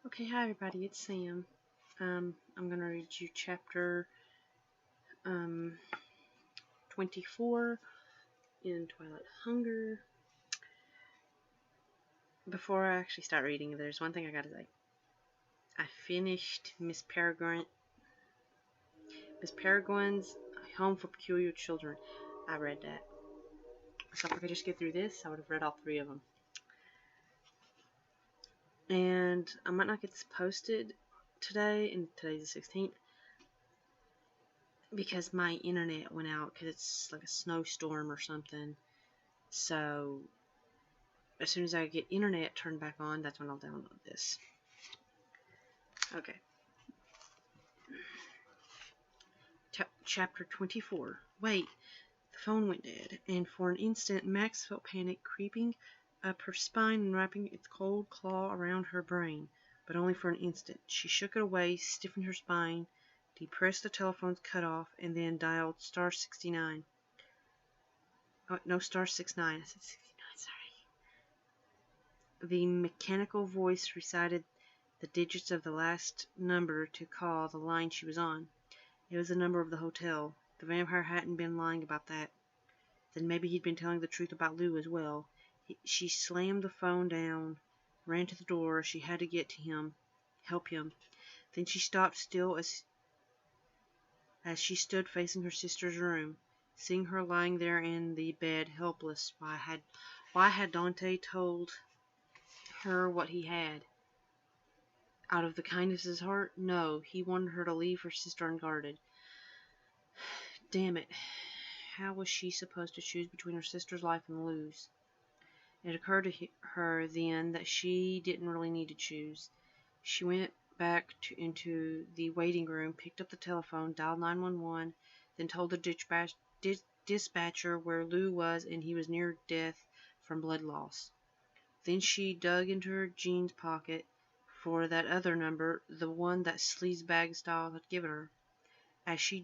Okay, hi everybody, it's Sam. I'm gonna read you chapter um, 24 in Twilight Hunger. Before I actually start reading, there's one thing I gotta say. I finished Miss Peregrine's Home for Peculiar Children. I read that. So if I could just get through this, I would have read all three of them. And I might not get this posted today, and today's the 16th, because my internet went out because it's like a snowstorm or something. So as soon as I get internet turned back on, that's when I'll download this. Okay. Chapter 24. Wait, the phone went dead, and for an instant Max felt panic creeping up her spine and wrapping its cold claw around her brain. But only for an instant. She shook it away, stiffened her spine, depressed the telephone's cutoff, and then dialed star 69. Oh, no, star 69. I said 69, sorry. The mechanical voice recited the digits of the last number to call the line she was on. It was the number of the hotel. The vampire hadn't been lying about that. Then maybe he'd been telling the truth about Lou as well. She slammed the phone down, ran to the door. She had to get to him, help him. Then she stopped still as she stood facing her sister's room, seeing her lying there in the bed, helpless. Why had Dante told her what he had? Out of the kindness of his heart? No, he wanted her to leave her sister unguarded. Damn it. How was she supposed to choose between her sister's life and Lou's? It occurred to her then that she didn't really need to choose. She went back into the waiting room, picked up the telephone, dialed 911, then told the dispatcher where Lou was and he was near death from blood loss. Then she dug into her jeans pocket for that other number, the one that sleazebag style had given her. As she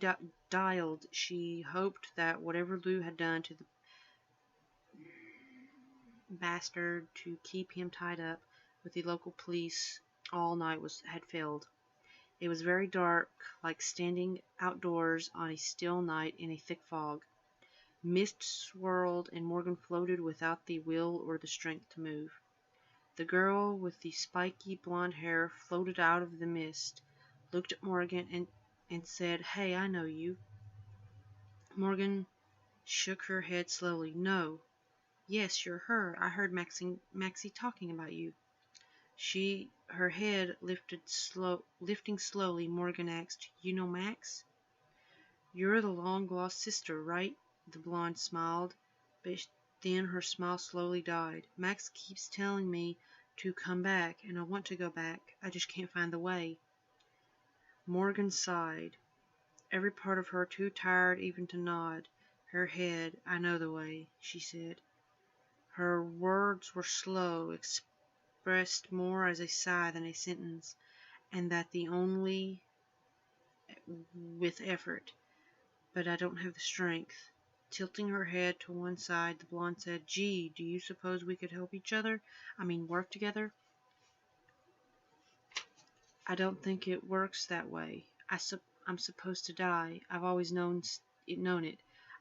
dialed, she hoped that whatever Lou had done to the bastard to keep him tied up with the local police all night had failed. It was very dark, like standing outdoors on a still night in a thick fog. Mist swirled, and Morgan floated without the will or the strength to move. The girl with the spiky blonde hair floated out of the mist, looked at Morgan, and said, "Hey, I know you." Morgan shook her head slowly. "No." "Yes, you're her. I heard Maxie talking about you." Her head lifting slowly, Morgan asked, "You know Max?" "You're the long-lost sister, right?" The blonde smiled, but then her smile slowly died. "Max keeps telling me to come back, and I want to go back. I just can't find the way." Morgan sighed, every part of her too tired even to nod her head. "I know the way," she said. Her words were slow, expressed more as a sigh than a sentence, and that the only with effort. "But I don't have the strength." Tilting her head to one side, the blonde said, "Gee, do you suppose we could help each other? I mean, work together?" "I don't think it works that way. I'm supposed to die. I've always known it.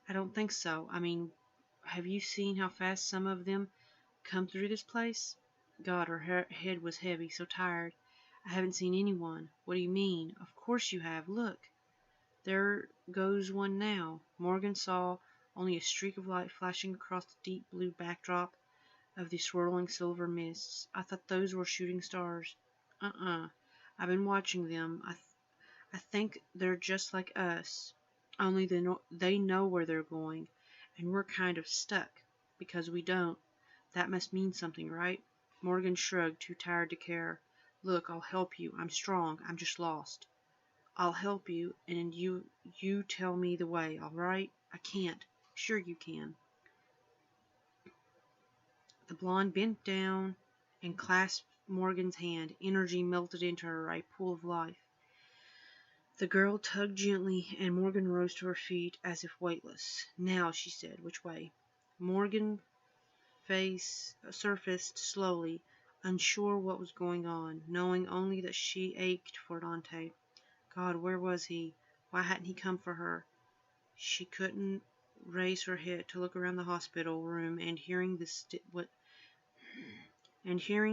I don't think so. I mean, have you seen how fast some of them come through this place?" God, her head was heavy, so tired. "I haven't seen anyone." "What do you mean?" "Of course you have. Look. There goes one now." Morgan saw only a streak of light flashing across the deep blue backdrop of the swirling silver mists. "I thought those were shooting stars." I've been watching them. I think they're just like us, only they know where they're going, and we're kind of stuck, because we don't. That must mean something, right?" Morgan shrugged, too tired to care. "Look, I'll help you. I'm strong. I'm just lost." "I'll help you, and you tell me the way, all right?" "I can't." "Sure you can." The blonde bent down and clasped Morgan's hand. Energy melted into her, a pool of life. The girl tugged gently, and Morgan rose to her feet as if weightless. "Now," she said, "which way?" Morgan's face surfaced slowly, unsure what was going on, knowing only that she ached for Dante. God, where was he? Why hadn't he come for her? She couldn't raise her head to look around the hospital room, and hearing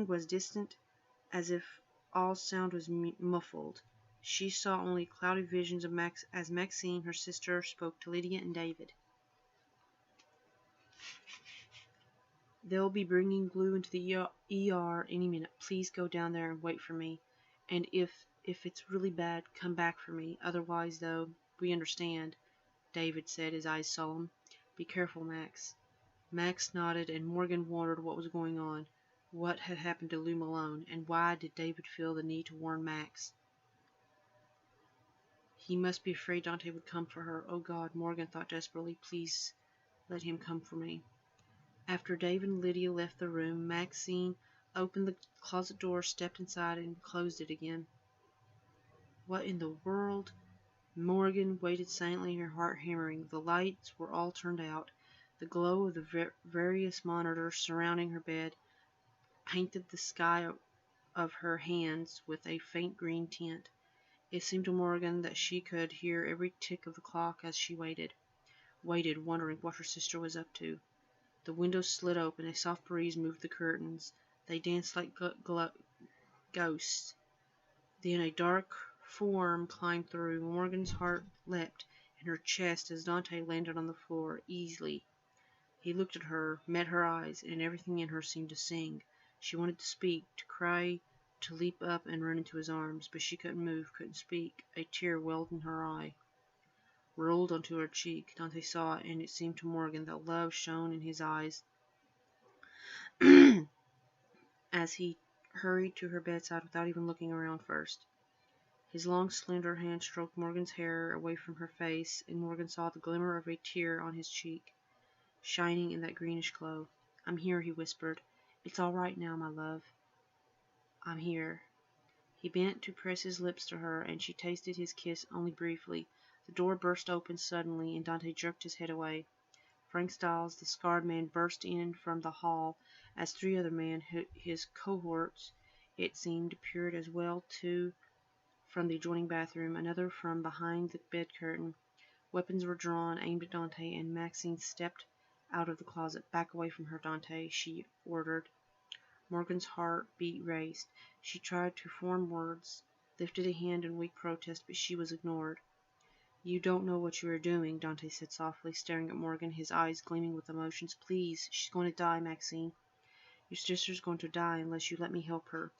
was distant, as if all sound was muffled. She saw only cloudy visions of as Maxine, her sister, spoke to Lydia and David. They'll be bringing Blue into the ER any minute. Please go down there and wait for me. And if it's really bad, come back for me. Otherwise, though, we understand, David said, his eyes solemn. Be careful, Max. Max nodded, and Morgan wondered what was going on. What had happened to Lou Malone, and why did David feel the need to warn Max? He must be afraid Dante would come for her. Oh God, Morgan thought desperately, please let him come for me. After David and Lydia left the room, Maxine opened the closet door, stepped inside, and closed it again. What in the world? Morgan waited silently, her heart hammering. The lights were all turned out. The glow of the various monitors surrounding her bed painted the sky of her hands with a faint green tint. It seemed to Morgan that she could hear every tick of the clock as she waited, wondering what her sister was up to. The window slid open, a soft breeze moved the curtains. They danced like ghosts. Then a dark form climbed through. Morgan's heart leapt in her chest as Dante landed on the floor, easily. He looked at her, met her eyes, and everything in her seemed to sing. She wanted to speak, to cry, to leap up and run into his arms, but she couldn't move, couldn't speak. A tear welled in her eye, rolled onto her cheek. Dante saw it, and it seemed to Morgan that love shone in his eyes as he hurried to her bedside without even looking around first. His long, slender hand stroked Morgan's hair away from her face, and Morgan saw the glimmer of a tear on his cheek, shining in that greenish glow. I'm here, he whispered. It's all right now, my love. I'm here. He bent to press his lips to her, and she tasted his kiss only briefly. The door burst open suddenly, and Dante jerked his head away. Frank Stiles, the scarred man, burst in from the hall as three other men, his cohorts, it seemed, appeared as well, two from the adjoining bathroom, another from behind the bed curtain. Weapons were drawn, aimed at Dante, and Maxine stepped out of the closet. Back away from her, Dante, she ordered. Morgan's heart beat raced. She tried to form words, lifted a hand in weak protest, but she was ignored. You don't know what you are doing, Dante said softly, staring at Morgan, his eyes gleaming with emotions. Please, she's going to die, Maxine. Your sister's going to die unless you let me help her.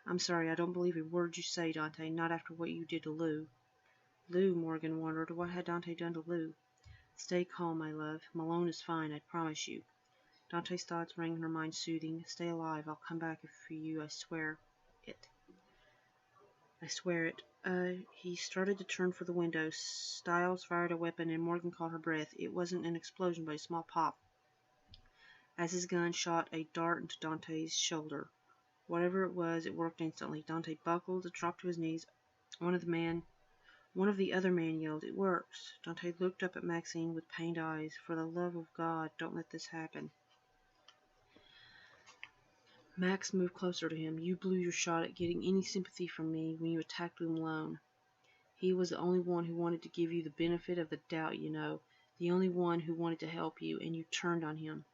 I'm sorry, I don't believe a word you say, Dante, not after what you did to Lou. Lou, Morgan wondered. What had Dante done to Lou? Stay calm, my love. Malone is fine, I promise you. Dante's thoughts rang in her mind, soothing. Stay alive. I'll come back for you, I swear it. I swear it. He started to turn for the window. Stiles fired a weapon, and Morgan caught her breath. It wasn't an explosion, but a small pop, as his gun shot a dart into Dante's shoulder. Whatever it was, it worked instantly. Dante buckled, dropped to his knees. One of the other men yelled, It works! Dante looked up at Maxine with pained eyes. For the love of God, don't let this happen. Max moved closer to him. You blew your shot at getting any sympathy from me when you attacked Lou Malone. He was the only one who wanted to give you the benefit of the doubt, you know. The only one who wanted to help you, and you turned on him.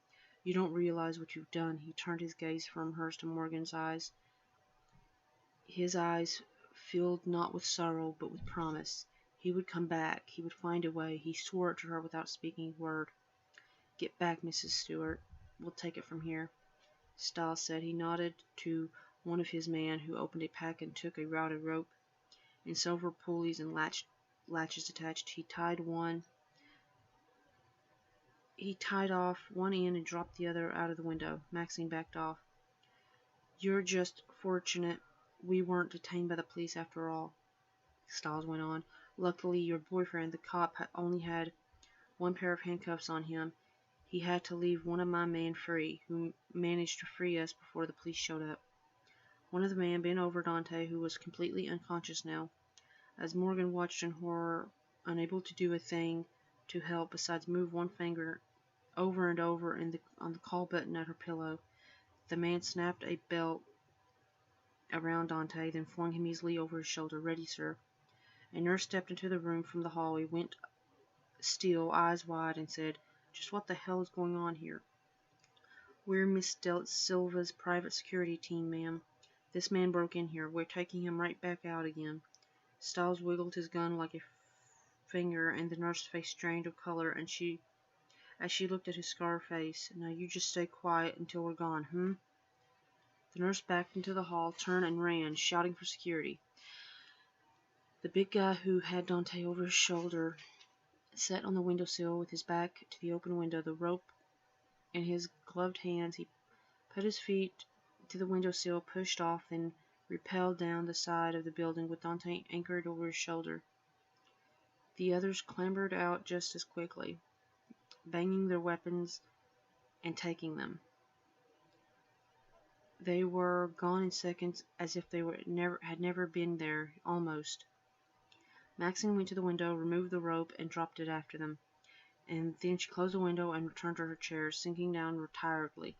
You don't realize what you've done. He turned his gaze from hers to Morgan's eyes. His eyes filled not with sorrow, but with promise. He would come back. He would find a way. He swore it to her without speaking a word. Get back, Mrs. Stewart. We'll take it from here. Stiles said. He nodded to one of his men, who opened a pack and took a routed rope and silver pulleys and latches attached. He tied off one end and dropped the other out of the window. Maxine backed off. You're just fortunate we weren't detained by the police after all, Stiles went on. Luckily, your boyfriend, the cop, only had one pair of handcuffs on him. He had to leave one of my men free, who managed to free us before the police showed up. One of the men bent over Dante, who was completely unconscious now. As Morgan watched in horror, unable to do a thing to help besides move one finger over and over on the call button at her pillow, the man snapped a belt around Dante, then flung him easily over his shoulder. "Ready, sir." A nurse stepped into the room from the hall. He went still, eyes wide, and said, "Just what the hell is going on here?" "We're Miss Silva's private security team, ma'am. This man broke in here. We're taking him right back out again." Stiles wiggled his gun like a finger, and the nurse's face strained with color, and as she looked at his scarred face. "Now you just stay quiet until we're gone, hm?" The nurse backed into the hall, turned, and ran, shouting for security. The big guy who had Dante over his shoulder sat on the windowsill with his back to the open window, the rope in his gloved hands. He put his feet to the windowsill, pushed off, then rappelled down the side of the building with Dante anchored over his shoulder. The others clambered out just as quickly, banging their weapons and taking them. They were gone in seconds, as if they had never been there, almost. Maxine went to the window, removed the rope, and dropped it after them, and then she closed the window and returned to her chair, sinking down retiredly.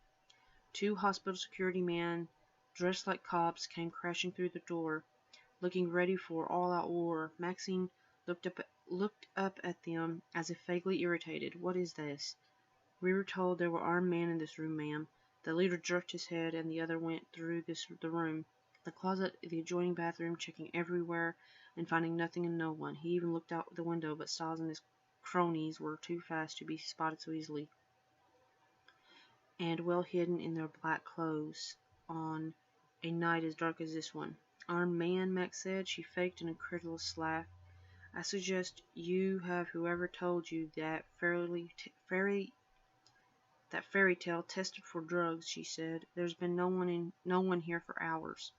Two hospital security men, dressed like cops, came crashing through the door, looking ready for all-out war. Maxine looked up at them as if vaguely irritated. "What is this?" "We were told there were armed men in this room, ma'am." The leader jerked his head, and the other went through the room, the closet, the adjoining bathroom, checking everywhere and finding nothing and no one. He even looked out the window, but Stiles and his cronies were too fast to be spotted so easily, and well hidden in their black clothes on a night as dark as this one. "Armed man?" Max said. She faked an incredulous laugh. "I suggest you have whoever told you that fairy tale tested for drugs," she said. "There's been no one here for hours."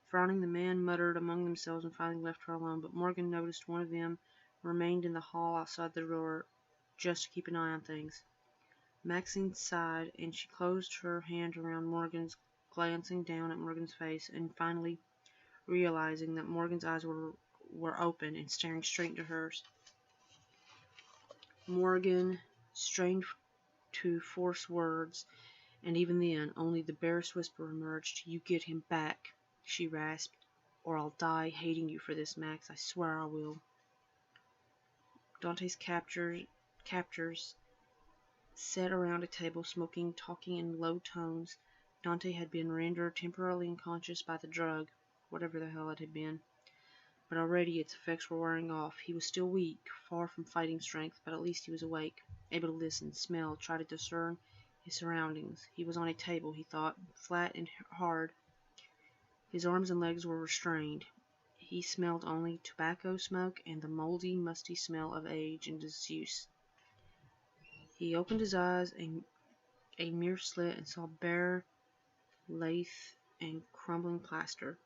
Frowning, the men muttered among themselves and finally left her alone, but Morgan noticed one of them remained in the hall outside the door just to keep an eye on things. Maxine sighed, and she closed her hand around Morgan's, glancing down at Morgan's face, and finally realizing that Morgan's eyes were open and staring straight into hers. Morgan strained to force words, and even then only the barest whisper emerged. "You get him back," she rasped, "or I'll die hating you for this, Max. I swear I will." Dante's captors sat around a table, smoking, talking in low tones. Dante had been rendered temporarily unconscious by the drug, whatever the hell it had been, but already its effects were wearing off. He was still weak, far from fighting strength, but at least he was awake, able to listen, smell, try to discern his surroundings. He was on a table, he thought, flat and hard. His arms and legs were restrained. He smelled only tobacco smoke and the moldy, musty smell of age and disuse. He opened his eyes, a mere slit, and saw bare lath and crumbling plaster,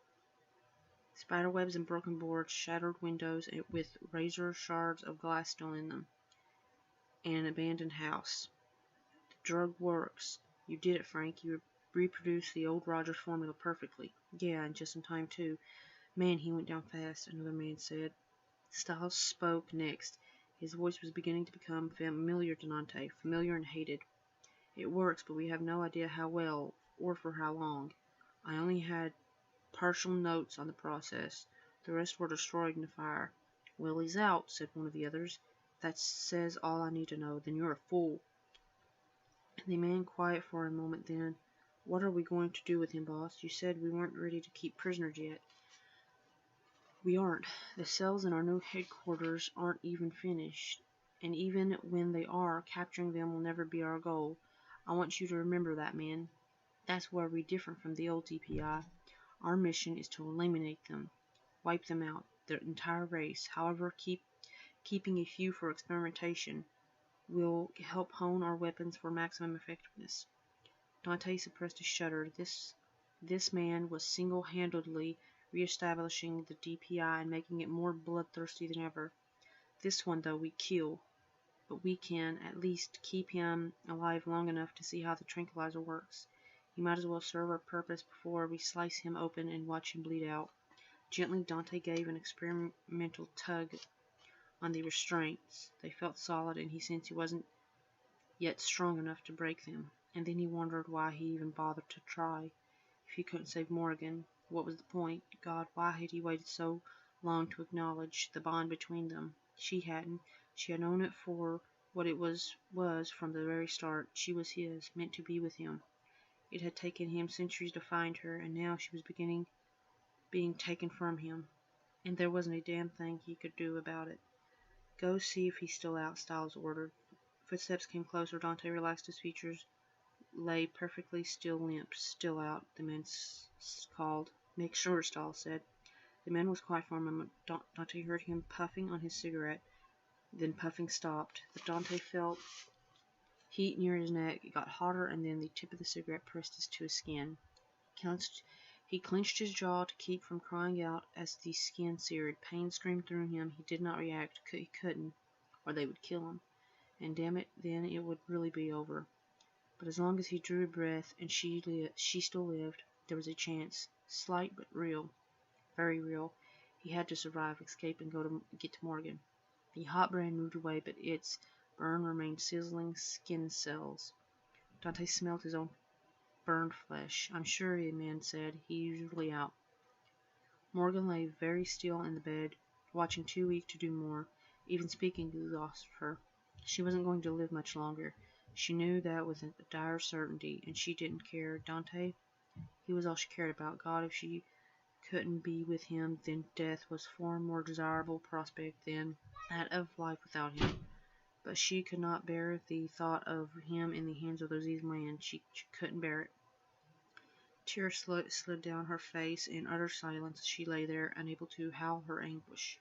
spiderwebs and broken boards, shattered windows with razor shards of glass still in them, and an abandoned house. "The drug works. You did it, Frank. You reproduced the old Rogers formula perfectly." "Yeah, and just in time, too. Man, he went down fast," another man said. Stiles spoke next. His voice was beginning to become familiar to Dante, familiar and hated. "It works, but we have no idea how well, or for how long. I only had partial notes on the process. The rest were destroyed in the fire." "Well, he's out," said one of the others. "That says all I need to know. Then you're a fool." The man quiet for a moment, then, "What are we going to do with him, boss? You said we weren't ready to keep prisoners yet." "We aren't. The cells in our new headquarters aren't even finished, and even when they are, capturing them will never be our goal. I want you to remember that, man. That's where we're different from the old DPI. Our mission is to eliminate them, wipe them out, their entire race. However, keeping a few for experimentation will help hone our weapons for maximum effectiveness." Dante suppressed a shudder. This man was single-handedly re-establishing the DPI and making it more bloodthirsty than ever. "This one, though, we kill, but we can at least keep him alive long enough to see how the tranquilizer works. He might as well serve our purpose before we slice him open and watch him bleed out." Gently, Dante gave an experimental tug on the restraints. They felt solid, and he sensed he wasn't yet strong enough to break them. And then he wondered why he even bothered to try. If he couldn't save Morgan, What was the point? God, why had he waited so long to acknowledge the bond between them? She hadn't. She had known it for what it was from the very start. She was his, meant to be with him. It had taken him centuries to find her, and now she was being taken from him, and there wasn't a damn thing he could do about it. Go see if he's still out, Styles ordered. Footsteps came closer. Dante relaxed his features, lay perfectly still, limp. Still out, the man called. Make sure, Styles said. The man was quiet for a moment. Dante heard him puffing on his cigarette. Then puffing stopped. Dante felt heat near his neck. It got hotter, and then the tip of the cigarette pressed to his skin. He clenched his jaw to keep from crying out as the skin seared. Pain screamed through him. He did not react. He couldn't, or they would kill him. And damn it, then it would really be over. But as long as he drew a breath and she still lived, there was a chance. Slight but real. Very real. He had to survive, escape, and get to Morgan. The hot brand moved away, but its burn remained sizzling skin cells. Dante smelled his own burned flesh. I'm sure, the man said. He's usually out. Morgan lay very still in the bed, watching, too weak to do more. Even speaking exhausted her. She wasn't going to live much longer. She knew that with a dire certainty, and she didn't care. Dante, he was all she cared about. God, if she couldn't be with him, then death was a far more desirable prospect than that of life without him. But she could not bear the thought of him in the hands of those evil men. She couldn't bear it. Tears slid down her face in utter silence as she lay there, unable to howl her anguish.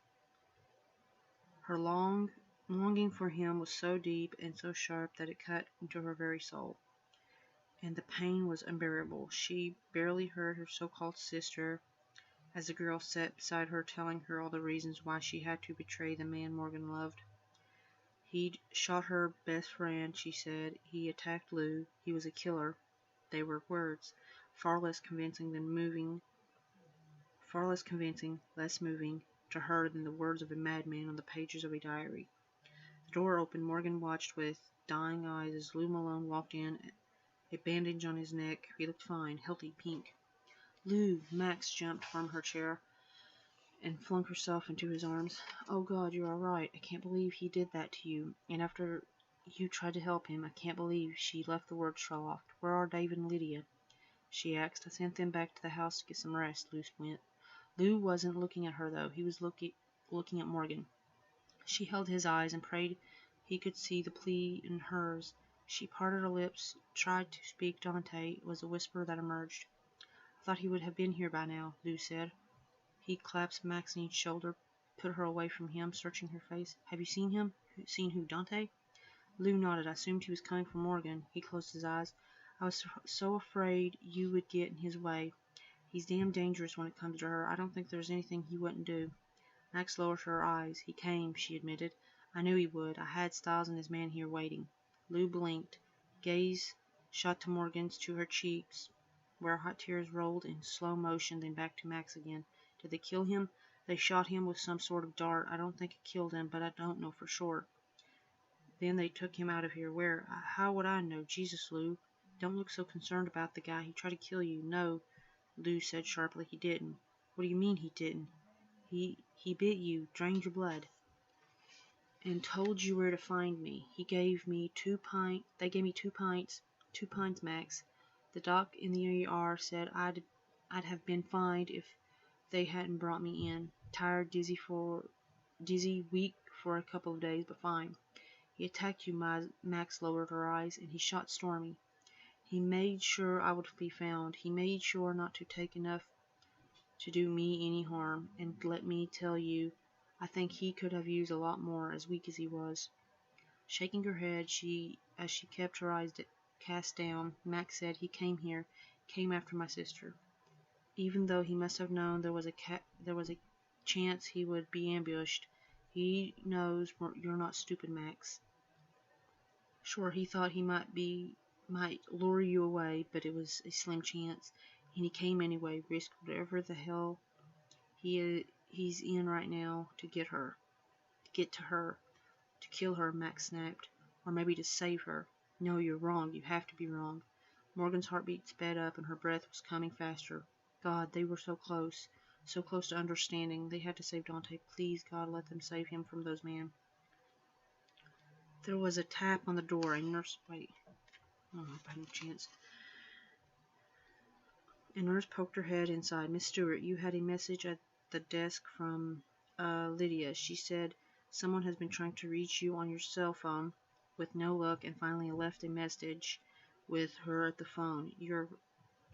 Her longing for him was so deep and so sharp that it cut into her very soul, and the pain was unbearable. She barely heard her so-called sister, as the girl sat beside her, telling her all the reasons why she had to betray the man Morgan loved. He'd shot her best friend, she said. He attacked Lou. He was a killer. They were words, far less convincing, less moving to her than the words of a madman on the pages of a diary. The door opened. Morgan watched with dying eyes as Lou Malone walked in, a bandage on his neck. He looked fine, healthy, pink. Lou! Max jumped from her chair and flung herself into his arms. Oh, God, you're all right. I can't believe he did that to you. And after you tried to help him, I can't believe she left the words soft. Where are David and Lydia? She asked. I sent them back to the house to get some rest, Lou wasn't looking at her, though. He was looking at Morgan. She held his eyes and prayed he could see the plea in hers. She parted her lips, tried to speak. Dante, was the whisper that emerged. I thought he would have been here by now, Lou said. He clasped Maxine's shoulder, put her away from him, searching her face. Have you seen him? Seen who, Dante? Lou nodded. I assumed he was coming from Morgan. He closed his eyes. I was so afraid you would get in his way. He's damn dangerous when it comes to her. I don't think there's anything he wouldn't do. Max lowered her eyes. He came, she admitted. I knew he would. I had Styles and his man here waiting. Lou blinked. Gaze shot to Morgan's, to her cheeks, where hot tears rolled in slow motion, then back to Max again. Did they kill him? They shot him with some sort of dart. I don't think it killed him, but I don't know for sure. Then they took him out of here. Where? How would I know? Jesus, Lou. Don't look so concerned about the guy. He tried to kill you. No, Lou said sharply. He didn't. What do you mean he didn't? He bit you, drained your blood, and told you where to find me. They gave me 2 pints, Max. The doc in the ER said I'd have been fine if they hadn't brought me in. Tired, dizzy, weak for a couple of days, but fine. He attacked you, Max lowered her eyes, and he shot Stormy. He made sure I would be found. He made sure not to take enough to do me any harm, and let me tell you, I think he could have used a lot more, as weak as he was. Shaking her head, as she kept her eyes cast down, Max said, he came after my sister. Even though he must have known there was a chance he would be ambushed, he knows you're not stupid, Max. Sure, he thought he might lure you away, but it was a slim chance, and he came anyway, risked whatever the hell he's in right now to get to her, to kill her, Max snapped, or maybe to save her. No, you're wrong. You have to be wrong. Morgan's heartbeat sped up, and her breath was coming faster. God, they were so close to understanding. They had to save Dante. Please, God, let them save him from those men. There was a tap on the door. A nurse, wait, oh, by no chance. A nurse poked her head inside. Miss Stewart, you had a message at the desk from Lydia. She said someone has been trying to reach you on your cell phone with no luck and finally left a message with her at the phone. You're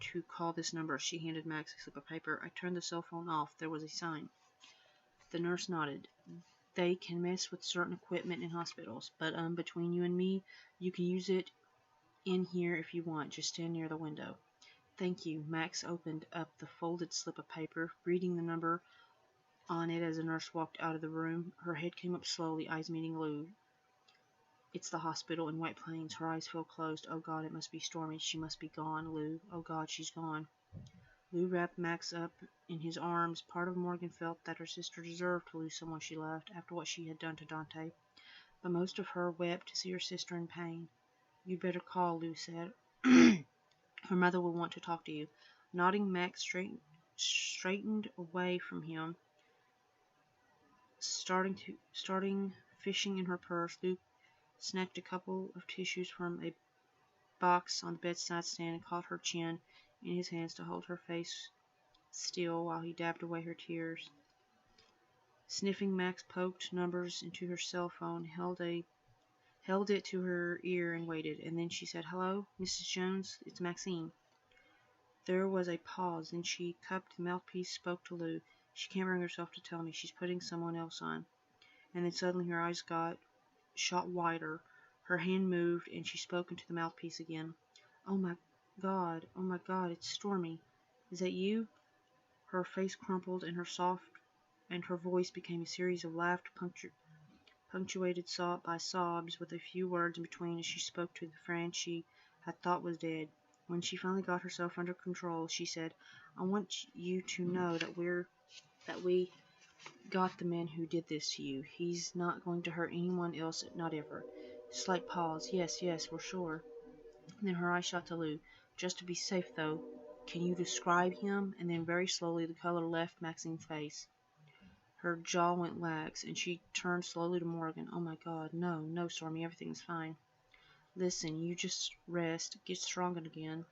to call this number. She handed Max a slip of paper. I turned the cell phone off. There was a sign. The nurse nodded. They can mess with certain equipment in hospitals, but between you and me, you can use it in here if you want. Just stand near the window. Thank you. Max opened up the folded slip of paper, reading the number on it as the nurse walked out of the room. Her head came up slowly, eyes meeting Lou. It's the hospital in White Plains. Her eyes fell closed. Oh God, it must be Stormy. She must be gone, Lou. Oh God, she's gone. Lou wrapped Max up in his arms. Part of Morgan felt that her sister deserved to lose someone she loved after what she had done to Dante, but most of her wept to see her sister in pain. You'd better call, Lou said. Her mother will want to talk to you. Nodding, Max straightened away from him, starting fishing in her purse. Lou snatched a couple of tissues from a box on the bedside stand and caught her chin in his hands to hold her face still while he dabbed away her tears. Sniffing, Max poked numbers into her cell phone, held it to her ear and waited, and then she said, Hello, Mrs. Jones, it's Maxine. There was a pause, then she cupped the mouthpiece, spoke to Lou. She can't bring herself to tell me. She's putting someone else on. And then suddenly her eyes shot wider. Her hand moved, and she spoke into the mouthpiece again. Oh my God, it's Stormy. Is that you? Her face crumpled, and her voice became a series of laughter punctuated by sobs, with a few words in between as she spoke to the friend she had thought was dead. When she finally got herself under control, she said, I want you to know that we got the man who did this to you. He's not going to hurt anyone else, not ever. Slight pause. Yes, we're sure. And then her eyes shot to Lou. Just to be safe, though, can you describe him? And then very slowly the color left Maxine's face. Her jaw went lax, and she turned slowly to Morgan. Oh my God, no, Stormy, everything's fine. Listen, you just rest, get strong again.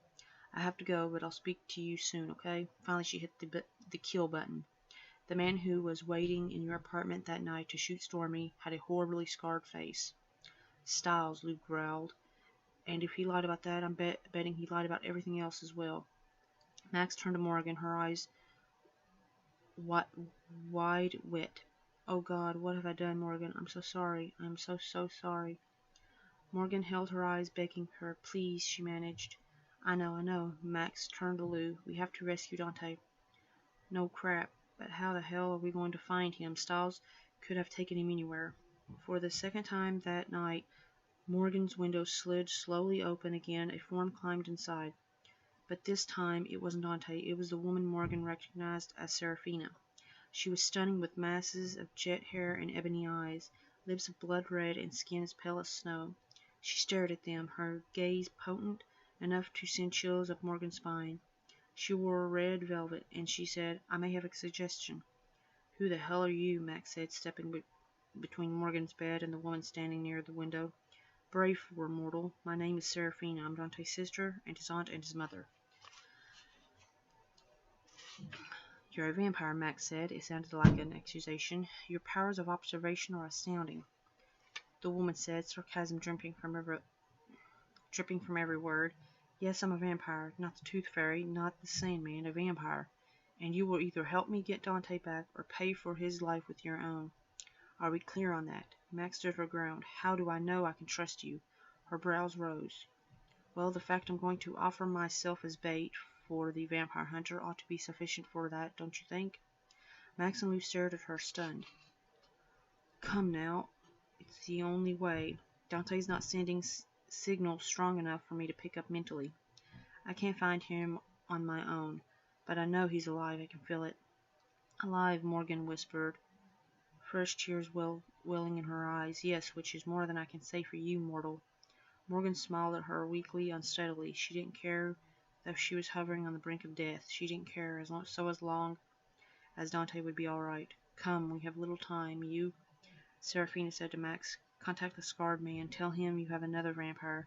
I have to go, but I'll speak to you soon, okay? Finally, she hit the kill button. The man who was waiting in your apartment that night to shoot Stormy had a horribly scarred face. Styles, Luke growled. And if he lied about that, I'm betting he lied about everything else as well. Max turned to Morgan, her eyes wide wet. Oh God, what have I done, Morgan? I'm so sorry. I'm so sorry. Morgan held her eyes, begging her. Please, she managed. I know. Max turned to Lou. We have to rescue Dante. No crap. But how the hell are we going to find him? Styles could have taken him anywhere. For the second time that night, Morgan's window slid slowly open again. A form climbed inside. But this time it wasn't Dante. It was the woman Morgan recognized as Serafina. She was stunning with masses of jet hair and ebony eyes, lips of blood red and skin as pale as snow. She stared at them, her gaze potent enough to send chills up Morgan's spine. She wore red velvet, and she said, I may have a suggestion. Who the hell are you? Max said, stepping between Morgan's bed and the woman standing near the window. Brave for mortal. My name is Serafina. I'm Dante's sister, and his aunt and his mother. You're a vampire, Max said. It sounded like an accusation. Your powers of observation are astounding. The woman said, sarcasm dripping from every word. Yes, I'm a vampire, not the Tooth Fairy, not the Sandman, a vampire. And you will either help me get Dante back or pay for his life with your own. Are we clear on that? Max stood her ground. How do I know I can trust you? Her brows rose. Well, the fact I'm going to offer myself as bait for the vampire hunter ought to be sufficient for that, don't you think? Max and Lou stared at her, stunned. Come now. It's the only way. Dante's not sending signals strong enough for me to pick up mentally. I can't find him on my own, but I know he's alive. I can feel it. Alive, Morgan whispered, fresh tears welling in her eyes. Yes, which is more than I can say for you, mortal. Morgan smiled at her weakly, unsteadily. She didn't care though she was hovering on the brink of death. She didn't care, as long as Dante would be all right. Come, we have little time. You, Seraphina said to Max, contact the scarred man. Tell him you have another vampire,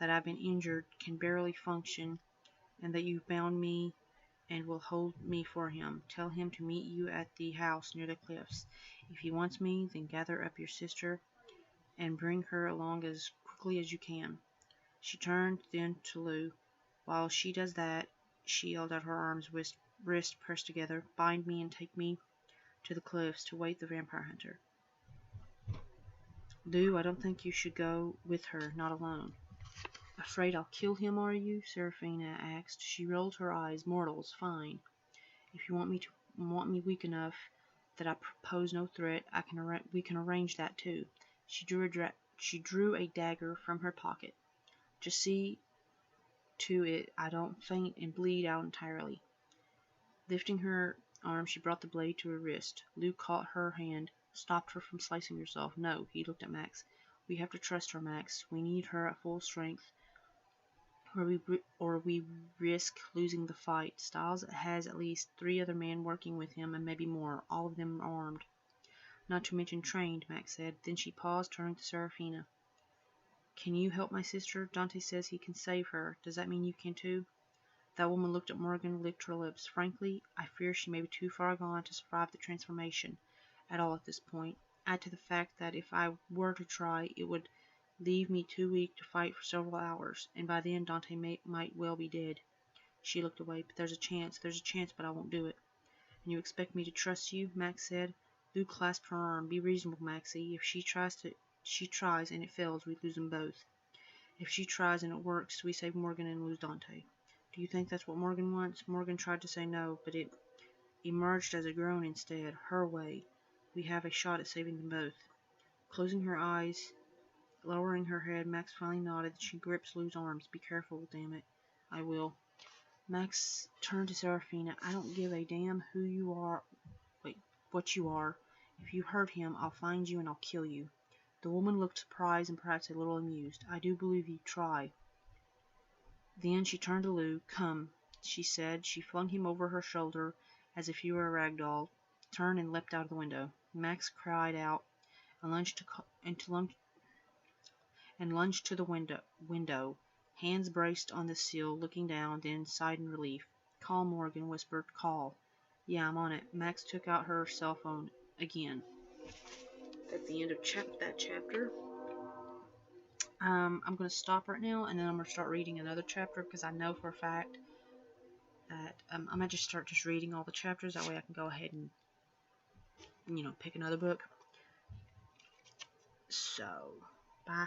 that I've been injured, can barely function, and that you've bound me and will hold me for him. Tell him to meet you at the house near the cliffs. If he wants me, then gather up your sister and bring her along as quickly as you can. She turned then to Lou. While she does that, she held out her arms, wrists pressed together. Bind me and take me to the cliffs to wait the vampire hunter. Lou, I don't think you should go with her, not alone. Afraid I'll kill him, are you? Seraphina asked. She rolled her eyes. Mortals, fine. If you want me weak enough that I pose no threat, we can arrange that too. She drew a dagger from her pocket. Just see to it I don't faint and bleed out entirely. Lifting her arm, she brought the blade to her wrist. Lou caught her hand, stopped her from slicing herself. No, he looked at Max. We have to trust her, Max. We need her at full strength, or we risk losing the fight. Styles has at least 3 other men working with him, and maybe more, all of them armed. Not to mention trained, Max said. Then she paused, turning to Seraphina. Can you help my sister? Dante says he can save her. Does that mean you can too? That woman looked at Morgan, licked her lips. Frankly, I fear she may be too far gone to survive the transformation at all at this point. Add to the fact that if I were to try, it would leave me too weak to fight for several hours, and by then Dante might well be dead. She looked away. But there's a chance, but I won't do it. And you expect me to trust you? Max said. Lou clasped her arm. Be reasonable, Maxie. If she tries and it fails, we lose them both. If she tries and it works, we save Morgan and lose Dante. Do you think that's what Morgan wants? Morgan tried to say no, but it emerged as a groan instead. Her way. We have a shot at saving them both. Closing her eyes, lowering her head, Max finally nodded. She gripped Lou's arms. Be careful, damn it. I will. Max turned to Seraphina. I don't give a damn who you are. Wait, what you are. If you hurt him, I'll find you and I'll kill you. The woman looked surprised and perhaps a little amused. I do believe you'd try. Then she turned to Lou. Come, she said. She flung him over her shoulder as if he were a rag doll, turned and leapt out of the window. Max cried out and lunged to the window. Hands braced on the sill, looking down, then sighed in relief. Call, Morgan whispered. Call. Yeah, I'm on it. Max took out her cell phone again. That's the end of that chapter. I'm going to stop right now, and then I'm going to start reading another chapter, because I know for a fact that I'm going to just start reading all the chapters. That way I can go ahead and, pick another book. So, bye.